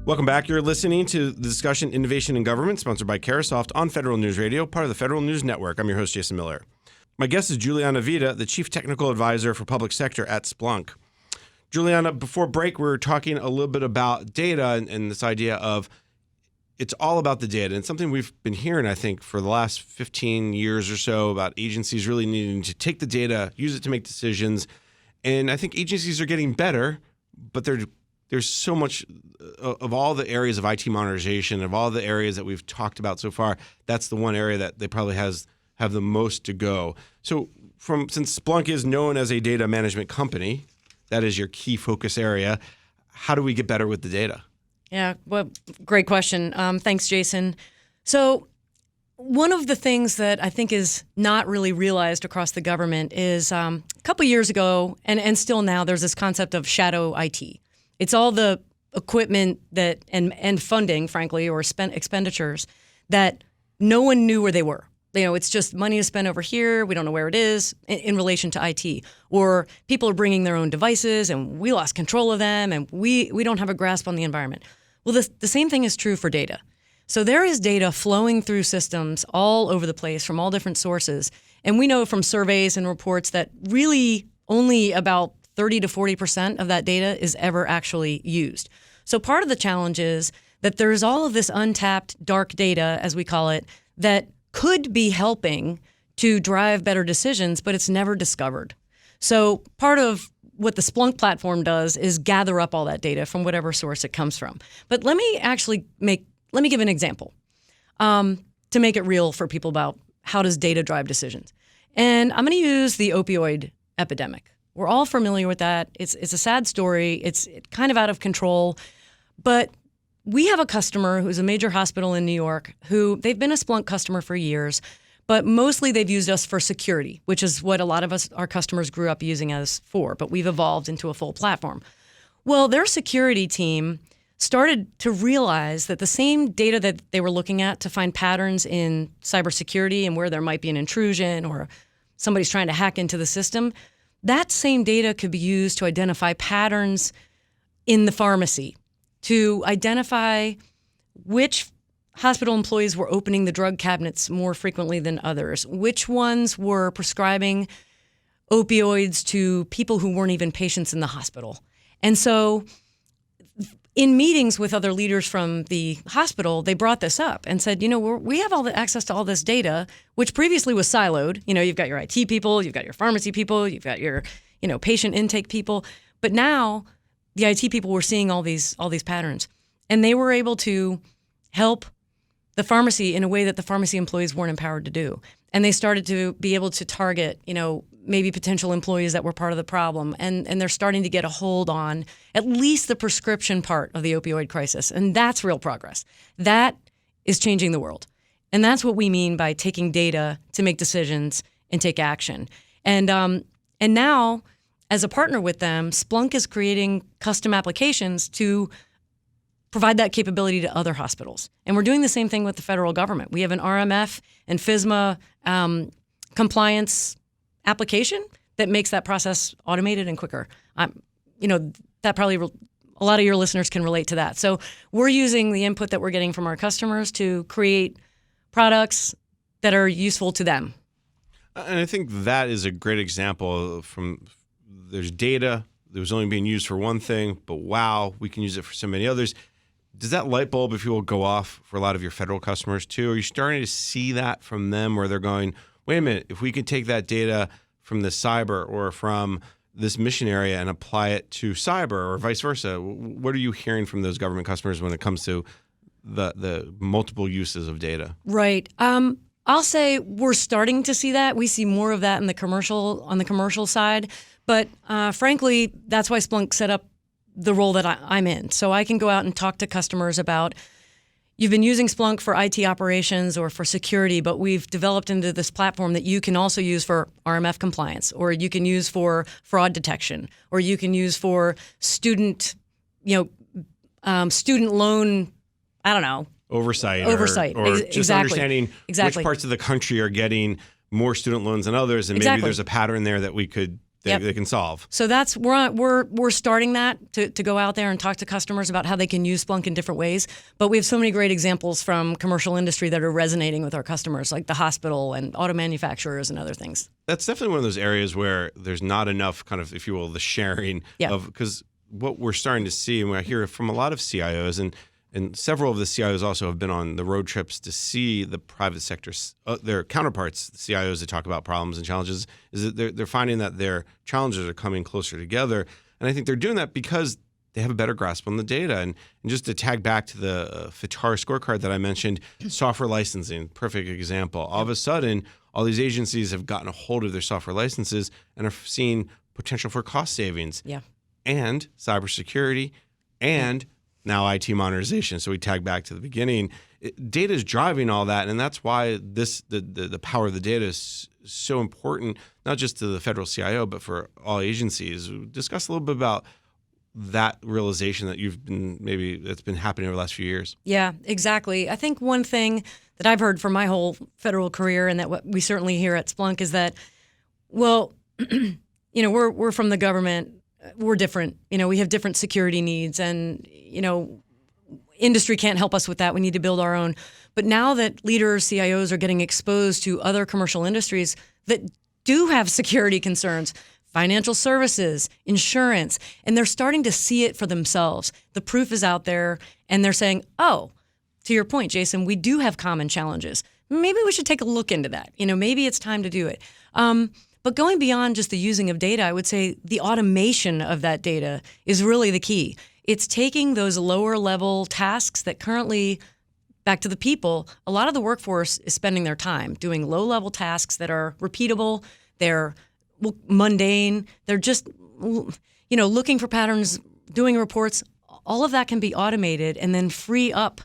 Welcome back. You're listening to the discussion Innovation in Government, sponsored by Carasoft on Federal News Radio, part of the Federal News Network. I'm your host, Jason Miller. My guest is Juliana Vida, the Chief Technical Advisor for Public Sector at Splunk. Juliana, before break, we were talking a little bit about data and this idea of it's all about the data. And something we've been hearing, I think, for the last 15 years or so about agencies really needing to take the data, use it to make decisions. And I think agencies are getting better, but there's so much of all the areas of IT modernization, of all the areas that we've talked about so far, that's the one area that they probably have the most to go. So since Splunk is known as a data management company, that is your key focus area, how do we get better with the data? Yeah, well, great question. Thanks, Jason. So one of the things that I think is not really realized across the government is a couple years ago, and still now, there's this concept of shadow IT. It's all the equipment that and funding, frankly, or expenditures that no one knew where they were. You know, it's just money is spent over here. We don't know where it is in relation to IT. Or people are bringing their own devices and we lost control of them and we don't have a grasp on the environment. Well, the same thing is true for data. So there is data flowing through systems all over the place from all different sources. And we know from surveys and reports that really only about 30 to 40% of that data is ever actually used. So part of the challenge is that there's all of this untapped dark data, as we call it, that could be helping to drive better decisions, but it's never discovered. So part of what the Splunk platform does is gather up all that data from whatever source it comes from. But let me give an example to make it real for people about how does data drive decisions. And I'm going to use the opioid epidemic. We're all familiar with that. It's a sad story. It's kind of out of control. But we have a customer who's a major hospital in New York who they've been a Splunk customer for years, but mostly they've used us for security, which is what a lot of our customers grew up using us for, but we've evolved into a full platform. Well, their security team started to realize that the same data that they were looking at to find patterns in cybersecurity and where there might be an intrusion or somebody's trying to hack into the system, that same data could be used to identify patterns in the pharmacy, to identify which hospital employees were opening the drug cabinets more frequently than others, which ones were prescribing opioids to people who weren't even patients in the hospital. And so in meetings with other leaders from the hospital, they brought this up and said, you know, we have all the access to all this data, which previously was siloed. You know, you've got your IT people, you've got your pharmacy people, you've got your, patient intake people. But now the IT people were seeing all these patterns, and they were able to help the pharmacy in a way that the pharmacy employees weren't empowered to do. And they started to be able to target, maybe potential employees that were part of the problem. And they're starting to get a hold on at least the prescription part of the opioid crisis. And that's real progress. That is changing the world. And that's what we mean by taking data to make decisions and take action. And now, as a partner with them, Splunk is creating custom applications to provide that capability to other hospitals. And we're doing the same thing with the federal government. We have an RMF and FSMA compliance application that makes that process automated and quicker. That probably a lot of your listeners can relate to that. So we're using the input that we're getting from our customers to create products that are useful to them. And I think that is a great example there's data that was only being used for one thing, but wow, we can use it for so many others. Does that light bulb, if you will, go off for a lot of your federal customers too? Are you starting to see that from them where they're going, wait a minute, if we could take that data from the cyber or from this mission area and apply it to cyber or vice versa? What are you hearing from those government customers when it comes to the multiple uses of data? Right. I'll say we're starting to see that. We see more of that on the commercial side. But frankly, that's why Splunk set up the role that I'm in. So I can go out and talk to customers about, you've been using Splunk for IT operations or for security, but we've developed into this platform that you can also use for RMF compliance, or you can use for fraud detection, or you can use for student loan, oversight, or just exactly. Understanding which parts of the country are getting more student loans than others, and maybe there's a pattern there that they can solve. So that's we're starting that to go out there and talk to customers about how they can use Splunk in different ways. But we have so many great examples from commercial industry that are resonating with our customers, like the hospital and auto manufacturers and other things. That's definitely one of those areas where there's not enough kind of, if you will, the sharing of, because what we're starting to see, and I hear from a lot of CIOs, and several of the CIOs also have been on the road trips to see the private sector, their counterparts, the CIOs that talk about problems and challenges, is that they're finding that their challenges are coming closer together. And I think they're doing that because they have a better grasp on the data. And just to tag back to the FITAR scorecard that I mentioned, software licensing, perfect example. All of a sudden, all these agencies have gotten a hold of their software licenses and are seeing potential for cost savings. Yeah. And cybersecurity and now IT modernization. So we tag back to the beginning. Data is driving all that, and that's why the power of the data is so important, not just to the federal CIO, but for all agencies. Discuss a little bit about that realization that that's been happening over the last few years. Yeah, exactly. I think one thing that I've heard from my whole federal career, and that what we certainly hear at Splunk, is that, well, we're from the government. We're different. We have different security needs, and industry can't help us with that. We need to build our own. But now that leaders, CIOs, are getting exposed to other commercial industries that do have security concerns, financial services, insurance, and they're starting to see it for themselves. The proof is out there, and they're saying, oh, to your point, Jason, we do have common challenges. Maybe we should take a look into that. Maybe it's time to do it. But going beyond just the using of data, I would say the automation of that data is really the key. It's taking those lower level tasks that currently, back to the people, a lot of the workforce is spending their time doing low level tasks that are repeatable, they're mundane, they're just, looking for patterns, doing reports. All of that can be automated and then free up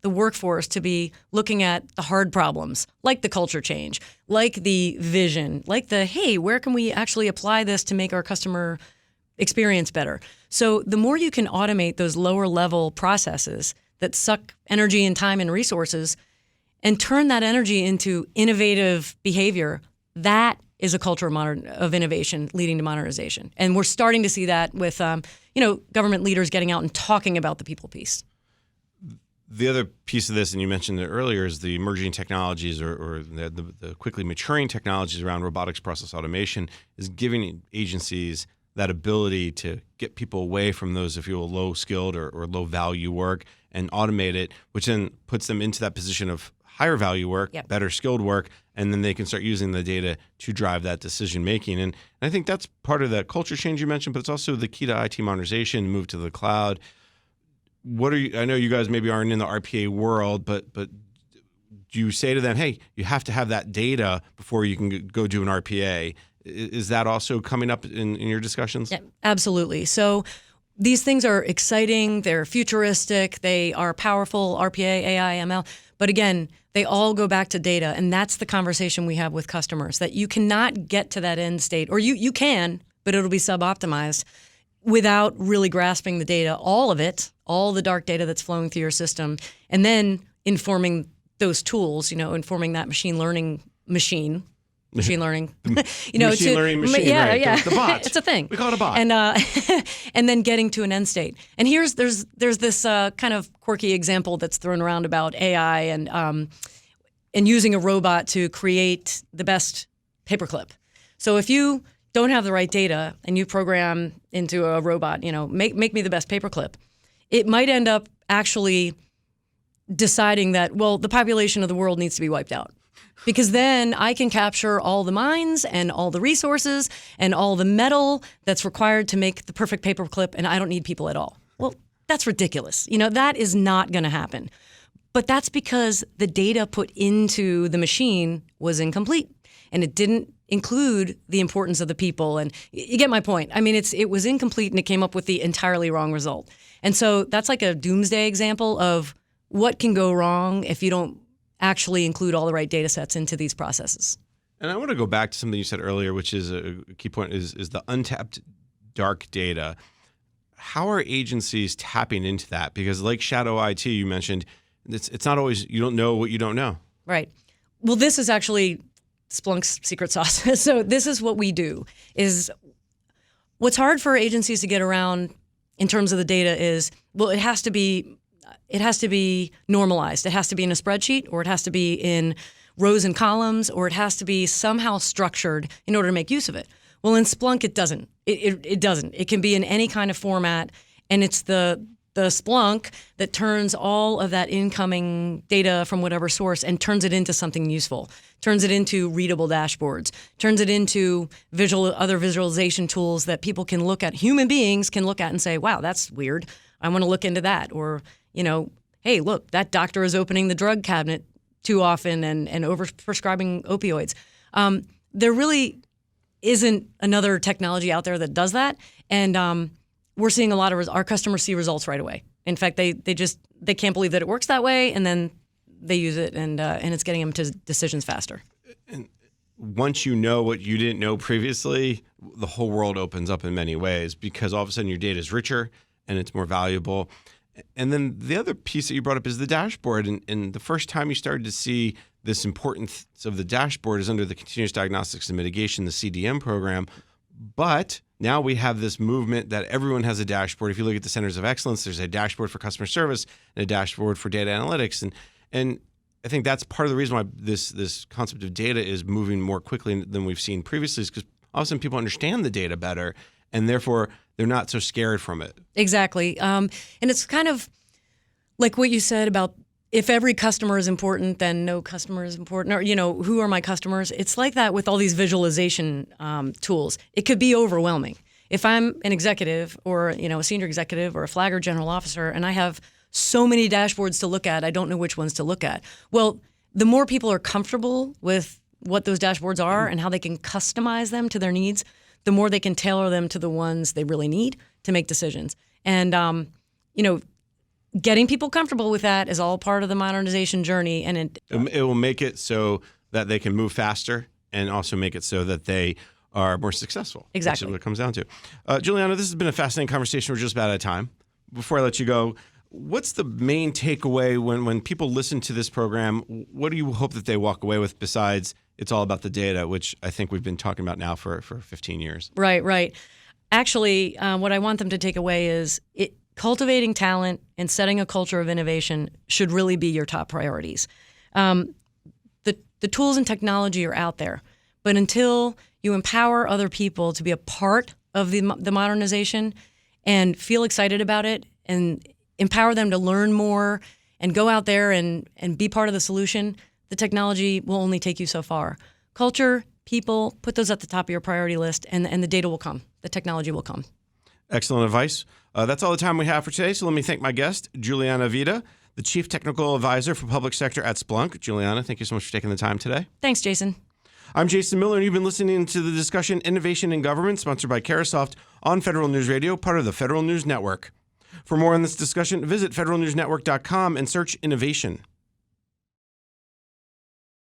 the workforce to be looking at the hard problems, like the culture change, like the vision, like hey, where can we actually apply this to make our customer experience better? So the more you can automate those lower level processes that suck energy and time and resources and turn that energy into innovative behavior, that is a culture of innovation leading to modernization. And we're starting to see that with government leaders getting out and talking about the people piece. The other piece of this, and you mentioned it earlier, is the emerging technologies or the quickly maturing technologies around robotics process automation is giving agencies that ability to get people away from those, if you will, low-skilled or low-value work and automate it, which then puts them into that position of higher value work, better skilled work, and then they can start using the data to drive that decision-making. And I think that's part of that culture change you mentioned, but it's also the key to IT modernization, move to the cloud. I know you guys maybe aren't in the RPA world, but do you say to them, hey, you have to have that data before you can go do an RPA? Is that also coming up in your discussions? Yeah, absolutely. So these things are exciting, they're futuristic, they are powerful, RPA, AI, ML. But again, they all go back to data, and that's the conversation we have with customers, that you cannot get to that end state, or you can, but it'll be sub-optimized, without really grasping the data, all of it, all the dark data that's flowing through your system, and then informing those tools, informing that machine learning machine. Machine learning, learning machine, yeah, right? Yeah, the bot. It's a thing. We call it a bot. And and then getting to an end state. And there's this kind of quirky example that's thrown around about AI and using a robot to create the best paperclip. So if you don't have the right data and you program into a robot, make me the best paperclip, it might end up actually deciding that, well, the population of the world needs to be wiped out. Because then I can capture all the mines and all the resources and all the metal that's required to make the perfect paperclip, and I don't need people at all. Well, that's ridiculous. That is not going to happen. But that's because the data put into the machine was incomplete, and it didn't include the importance of the people. And you get my point. I mean, it was incomplete, and it came up with the entirely wrong result. And so that's like a doomsday example of what can go wrong if you don't actually include all the right data sets into these processes. And I want to go back to something you said earlier, which is a key point, is the untapped dark data. How are agencies tapping into that? Because like shadow IT, you mentioned, it's not always, you don't know what you don't know. Right. Well, this is actually Splunk's secret sauce. So this is what we do, is What's hard for agencies to get around in terms of the data is, well, it has to be normalized. It has to be in a spreadsheet, or it has to be in rows and columns, or it has to be somehow structured in order to make use of it. Well, in Splunk, it doesn't. It doesn't. It can be in any kind of format, and it's the Splunk that turns all of that incoming data from whatever source and turns it into something useful, turns it into readable dashboards, turns it into other visualization tools that people can look at, human beings can look at and say, wow, that's weird. I want to look into that. Or, hey, look, that doctor is opening the drug cabinet too often and overprescribing opioids. There really isn't another technology out there that does that. And we're seeing a lot of our customers see results right away. In fact, they can't believe that it works that way, and then they use it, and it's getting them to decisions faster. And once you know what you didn't know previously, the whole world opens up in many ways, because all of a sudden your data is richer and it's more valuable. And then the other piece that you brought up is the dashboard. And the first time you started to see this importance of the dashboard is under the Continuous Diagnostics and Mitigation, the CDM program. But now we have this movement that everyone has a dashboard. If you look at the Centers of Excellence, there's a dashboard for customer service and a dashboard for data analytics. And I think that's part of the reason why this concept of data is moving more quickly than we've seen previously, is because all of a sudden people understand the data better, and therefore they're not so scared from it. Exactly. And it's kind of like what you said about, if every customer is important, then no customer is important. Or, who are my customers? It's like that with all these visualization tools. It could be overwhelming. If I'm an executive or, a senior executive or a flag or general officer, and I have so many dashboards to look at, I don't know which ones to look at. Well, the more people are comfortable with what those dashboards are and how they can customize them to their needs, the more they can tailor them to the ones they really need to make decisions. And, getting people comfortable with that is all part of the modernization journey. And it will make it so that they can move faster, and also make it so that they are more successful. Exactly. That's what it comes down to. Juliana, this has been a fascinating conversation. We're just about out of time. Before I let you go, what's the main takeaway when people listen to this program? What do you hope that they walk away with, besides it's all about the data, which I think we've been talking about now for 15 years? Right. Actually, what I want them to take away is cultivating talent and setting a culture of innovation should really be your top priorities. The tools and technology are out there, but until you empower other people to be a part of the modernization and feel excited about it, and empower them to learn more and go out there and be part of the solution, the technology will only take you so far. Culture, people, put those at the top of your priority list, and the data will come. The technology will come. Excellent advice. That's all the time we have for today. So let me thank my guest, Juliana Vida, the Chief Technical Advisor for Public Sector at Splunk. Juliana, thank you so much for taking the time today. Thanks, Jason. I'm Jason Miller, and you've been listening to the discussion Innovation in Government, sponsored by Carahsoft on Federal News Radio, part of the Federal News Network. For more on this discussion, visit federalnewsnetwork.com and search innovation.